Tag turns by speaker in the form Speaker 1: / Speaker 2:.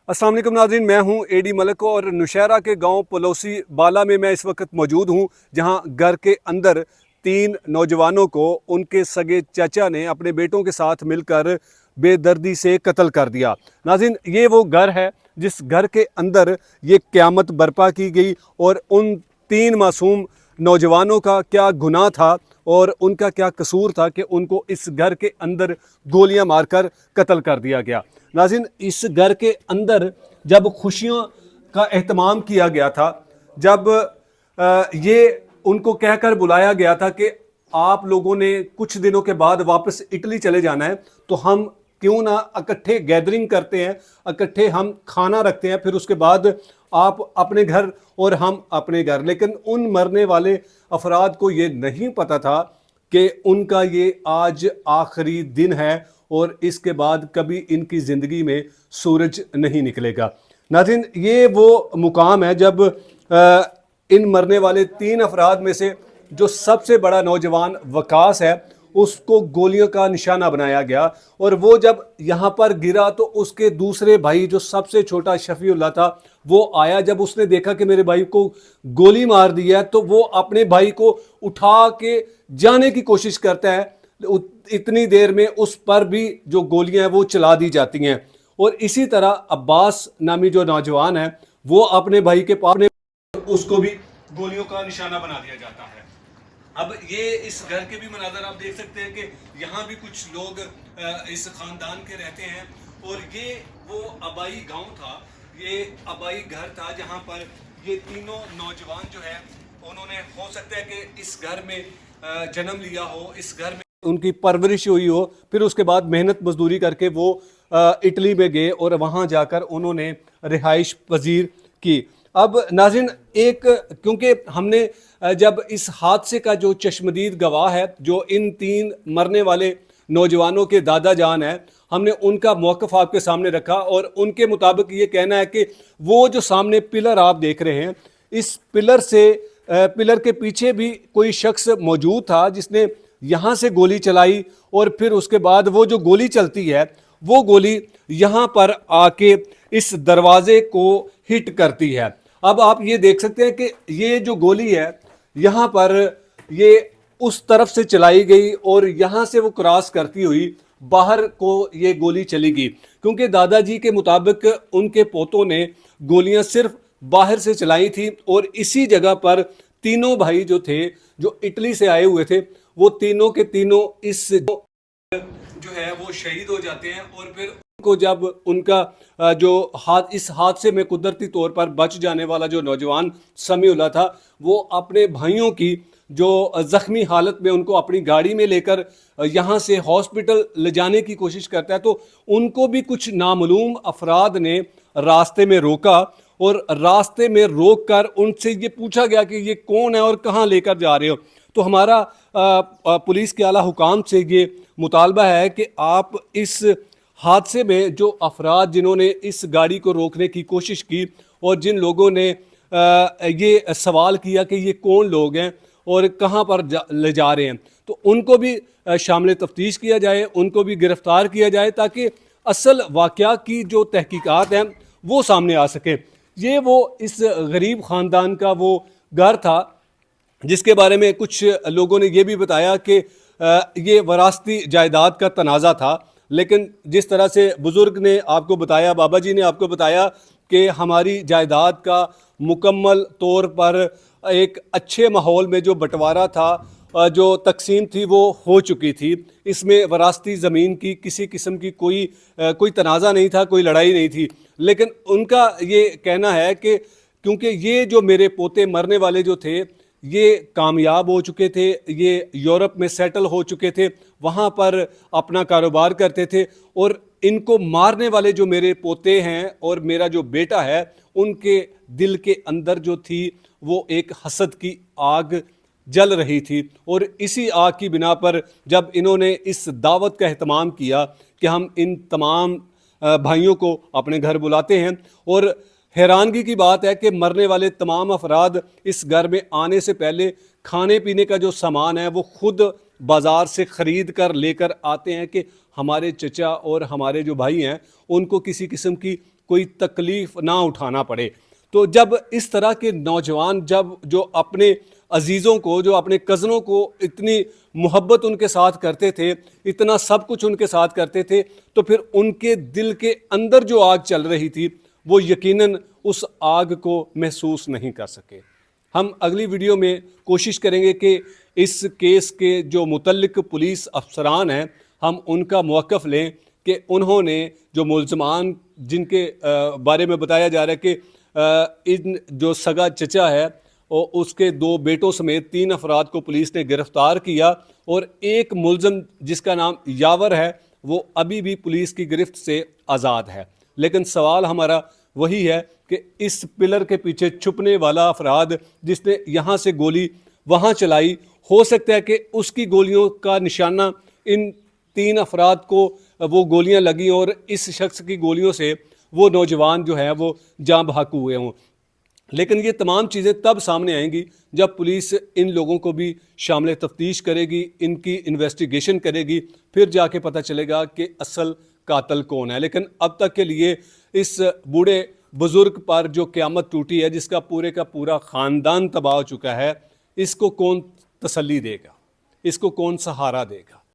Speaker 1: अस्सलाम वालेकुम नाज़रीन, मैं हूं एडी मलिक और नौशहरा के गांव पलोसी बाला में मैं इस वक्त मौजूद हूं, जहां घर के अंदर 3 नौजवानों को उनके सगे चाचा ने अपने बेटों के साथ मिलकर बेदर्दी से कत्ल कर दिया। नाज़रीन, ये वो घर है जिस घर के अंदर ये क़यामत बर्पा की गई और उन 3 मासूम नौजवानों का क्या गुनाह था और उनका क्या कसूर था कि उनको इस घर के अंदर गोलियां मारकर कत्ल कर दिया गया। नाज़रीन, इस घर के अंदर जब खुशियों का एहतमाम किया गया था, जब ये उनको कहकर बुलाया गया था कि आप लोगों ने कुछ दिनों के बाद वापस इटली चले जाना है, तो हम क्यों ना इकट्ठे गैदरिंग करते हैं, इकट्ठे हम खाना रखते हैं, फिर उसके बाद आप अपने घर और हम अपने घर। लेकिन उन मरने वाले अफराद को ये नहीं पता था कि उनका ये आज आखिरी दिन है और इसके बाद कभी इनकी ज़िंदगी में सूरज नहीं निकलेगा। नाज़रीन, ये वो मुकाम है जब इन मरने वाले 3 अफराद में से जो सबसे बड़ा नौजवान वकास है, उसको गोलियों का निशाना बनाया गया और वो जब यहाँ पर गिरा तो उसके दूसरे भाई जो सबसे छोटा शफीउल्लाह था, वो आया। जब उसने देखा कि मेरे भाई को गोली मार दी है, तो वो अपने भाई को उठा के जाने की कोशिश करता है। इतनी देर में उस पर भी जो गोलियां हैं वो चला दी जाती हैं और इसी तरह अब्बास नामी जो नौजवान है, वो अपने भाई के पास उसको भी गोलियों का निशाना बना दिया जाता है। अब ये इस घर के भी मनाज़र आप देख सकते हैं कि यहाँ भी कुछ लोग इस ख़ानदान के रहते हैं और ये वो आबाई गांव था, ये आबाई घर था जहाँ पर ये तीनों नौजवान जो है उन्होंने हो सकता है कि इस घर में जन्म लिया हो, इस घर में उनकी परवरिश हुई हो, फिर उसके बाद मेहनत मजदूरी करके वो इटली में गए और वहाँ जाकर उन्होंने रिहाइश पजीर की। अब नाज़रीन, एक क्योंकि हमने जब इस हादसे का जो चश्मदीद गवाह है, जो इन 3 मरने वाले नौजवानों के दादा जान हैं, हमने उनका मौक़िफ़ आपके सामने रखा और उनके मुताबिक ये कहना है कि वो जो सामने पिलर आप देख रहे हैं, इस पिलर के पीछे भी कोई शख्स मौजूद था जिसने यहाँ से गोली चलाई और फिर उसके बाद वो जो गोली चलती है, वो गोली यहाँ पर आके इस दरवाजे को हिट करती है। अब आप ये देख सकते हैं कि ये जो गोली है, यहाँ पर ये उस तरफ से चलाई गई और यहाँ से वो क्रॉस करती हुई बाहर को ये गोली चली गई, क्योंकि दादाजी के मुताबिक उनके पोतों ने गोलियाँ सिर्फ बाहर से चलाई थी और इसी जगह पर तीनों भाई जो थे, जो इटली से आए हुए थे, वो तीनों के तीनों इस जो है वो शहीद हो जाते हैं और फिर उनको जब उनका जो इस हादसे में कुदरती तौर पर बच जाने वाला जो नौजवान समीउल्लाह था, वो अपने भाइयों की जो ज़ख्मी हालत में उनको अपनी गाड़ी में लेकर यहाँ से हॉस्पिटल ले जाने की कोशिश करता है, तो उनको भी कुछ नामालूम अफराद ने रास्ते में रोका और रास्ते में रोक कर उनसे ये पूछा गया कि ये कौन है और कहाँ लेकर जा रहे हो। तो हमारा पुलिस के आला हुकाम से ये मुतालबा है कि आप इस हादसे में जो अफराद जिन्होंने इस गाड़ी को रोकने की कोशिश की और जिन लोगों ने ये सवाल किया कि ये कौन लोग हैं और कहाँ पर ले जा रहे हैं, तो उनको भी शामिल तफ्तीश किया जाए, उनको भी गिरफ़्तार किया जाए ताकि असल वाक़या की जो तहकीकात हैं वो सामने आ सके। ये वो इस गरीब ख़ानदान का वो घर था जिसके बारे में कुछ लोगों ने ये भी बताया कि ये वरासती जायदाद का तनाज़ा था, लेकिन जिस तरह से बुज़ुर्ग ने आपको बताया, बाबा जी ने आपको बताया कि हमारी जायदाद का मुकम्मल तौर पर एक अच्छे माहौल में जो बंटवारा था, जो तकसीम थी, वो हो चुकी थी। इसमें वरासती ज़मीन की किसी किस्म की कोई तनाज़ा नहीं था, कोई लड़ाई नहीं थी। लेकिन उनका ये कहना है कि क्योंकि ये जो मेरे पोते मरने वाले जो थे, ये कामयाब हो चुके थे, ये यूरोप में सेटल हो चुके थे, वहाँ पर अपना कारोबार करते थे और इनको मारने वाले जो मेरे पोते हैं और मेरा जो बेटा है, उनके दिल के अंदर जो थी वो एक हसद की आग जल रही थी और इसी आग की बिना पर जब इन्होंने इस दावत का एहतमाम किया कि हम इन तमाम भाइयों को अपने घर बुलाते हैं, और हैरानगी की बात है कि मरने वाले तमाम अफराद इस घर में आने से पहले खाने पीने का जो सामान है वो खुद बाज़ार से ख़रीद कर लेकर आते हैं कि हमारे चचा और हमारे जो भाई हैं उनको किसी किस्म की کوئی تکلیف نہ اٹھانا پڑے. تو جب اس طرح کے نوجوان جو اپنے عزیزوں کو، جو اپنے کزنوں کو اتنی محبت ان کے ساتھ کرتے تھے، اتنا سب کچھ ان کے ساتھ کرتے تھے، تو پھر ان کے دل کے اندر جو آگ چل رہی تھی وہ یقیناً اس آگ کو محسوس نہیں کر سکے. ہم اگلی ویڈیو میں کوشش کریں گے کہ اس کیس کے جو متعلق پولیس افسران ہیں ہم ان کا موقف لیں کہ انہوں نے جو ملزمان جن کے بارے میں بتایا جا رہا ہے کہ ان جو سگا چچا ہے اور اس کے 2 بیٹوں سمیت 3 افراد کو پولیس نے گرفتار کیا، اور ایک ملزم جس کا نام یاور ہے وہ ابھی بھی پولیس کی گرفت سے آزاد ہے. لیکن سوال ہمارا وہی ہے کہ اس پلر کے پیچھے چھپنے والا افراد جس نے یہاں سے گولی وہاں چلائی، ہو سکتا ہے کہ اس کی گولیوں کا نشانہ ان 3 افراد کو وہ گولیاں لگیں اور اس شخص کی گولیوں سے وہ نوجوان جو ہے وہ جاں بحق ہوئے ہوں. لیکن یہ تمام چیزیں تب سامنے آئیں گی جب پولیس ان لوگوں کو بھی شامل تفتیش کرے گی، ان کی انویسٹیگیشن کرے گی، پھر جا کے پتہ چلے گا کہ اصل قاتل کون ہے. لیکن اب تک کے لیے اس بوڑھے بزرگ پر جو قیامت ٹوٹی ہے، جس کا پورا خاندان تباہ ہو چکا ہے، اس کو کون تسلی دے گا، اس کو کون سہارا دے گا؟